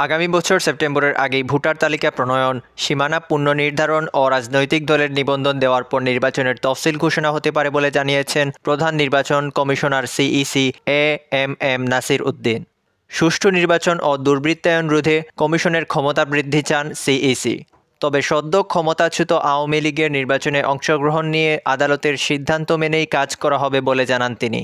আগামী বছর সেপ্টেম্বরের আগেই ভোটার তালিকা প্রণয়ন, সীমানা পুনর্নির্ধারণ ও রাজনৈতিক দলের নিবন্ধন দেওয়ার পর নির্বাচনের তফসিল ঘোষণা হতে পারে বলে জানিয়েছেন প্রধান নির্বাচন commissioner CEC AMM Nasir Uddin. সুষ্ঠু নির্বাচন ও দুর্বৃত্তায়ন রোধে কমিশনের ক্ষমতা বৃদ্ধি চান সিইসি। তবে সদ্য ক্ষমতাচ্যুত আওয়ামী লীগের নির্বাচনে অংশগ্রহণ নিয়ে আদালতের সিদ্ধান্ত মেনেই কাজ করা হবে বলে জানান তিনি।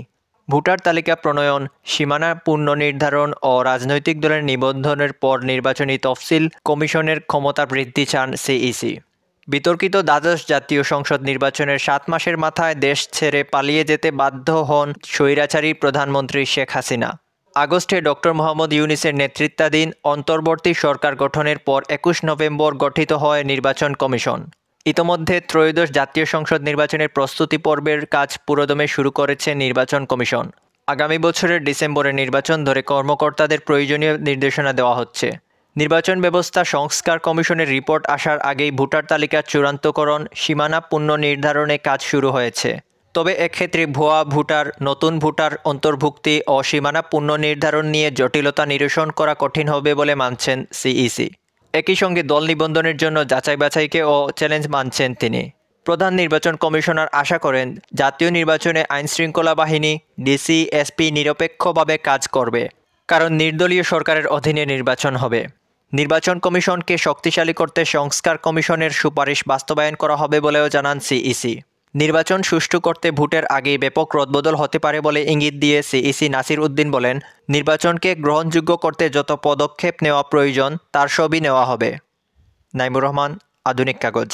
ভোটার তালিকা প্রণয়ন, সীমানা পুনর্নির্ধারণ ও রাজনৈতিক দলের নিবন্ধনের পর নির্বাচনী তফসিল কমিশনের ক্ষমতা বৃদ্ধি চান সিইসি। বিতর্কিত দ্বাদশ জাতীয় সংসদ নির্বাচনের 7 মাসের মাথায় দেশ ছেড়ে পালিয়ে যেতে বাধ্য হন স্বৈরাচারী প্রধানমন্ত্রী শেখ হাসিনা। আগস্টে ডক্টর মোহাম্মদ ইউনূসের নেতৃত্বাধীন অন্তর্বর্তী সরকার গঠনের পর 21 নভেম্বর গঠিত হয় নির্বাচন কমিশন। ইতোমধ্যে ত্রয়োদশ জাতীয় সংসদ নির্বাচনের প্রস্তুতি পর্বের কাজ পুরোদমে শুরু করেছে নির্বাচন কমিশন। আগামী বছরের ডিসেম্বরে নির্বাচন ধরে কর্মকর্তাদের প্রয়োজনীয় নির্দেশনা দেওয়া হচ্ছে। নির্বাচন ব্যবস্থা সংস্কার কমিশনের রিপোর্ট আসার আগেই ভোটার তালিকা চূড়ান্তকরণ, সীমানা পুনর্নির্ধারণে কাজ শুরু হয়েছে। তবে এক্ষেত্রে ভুয়া ভোটার, নতুন ভোটার অন্তর্ভুক্তি ও সীমানা পুনর্নির্ধারণ নিয়ে জটিলতা নিরসন করা কঠিন হবে বলে মানছেন সিইসি। একই সঙ্গে দল নিবন্ধনের জন্য যাচাই বাছাইকেও চ্যালেঞ্জ মানছেন তিনি। প্রধান নির্বাচন কমিশনার আশা করেন জাতীয় নির্বাচনে আইনশৃঙ্খলা বাহিনী, ডিসি, এসপি নিরপেক্ষভাবে কাজ করবে, কারণ নির্দলীয় সরকারের অধীনে নির্বাচন হবে। নির্বাচন কমিশনকে শক্তিশালী করতে সংস্কার কমিশনের সুপারিশ বাস্তবায়ন করা হবে বলেও জানান সিইসি। নির্বাচন সুষ্ঠু করতে ভোটের আগেই ব্যাপক রদবদল হতে পারে বলে ইঙ্গিত দিয়ে সিইসি নাসির উদ্দিন বলেন, নির্বাচনকে গ্রহণযোগ্য করতে যত পদক্ষেপ নেওয়া প্রয়োজন তার সবই নেওয়া হবে। নাইমুর রহমান, আধুনিক কাগজ।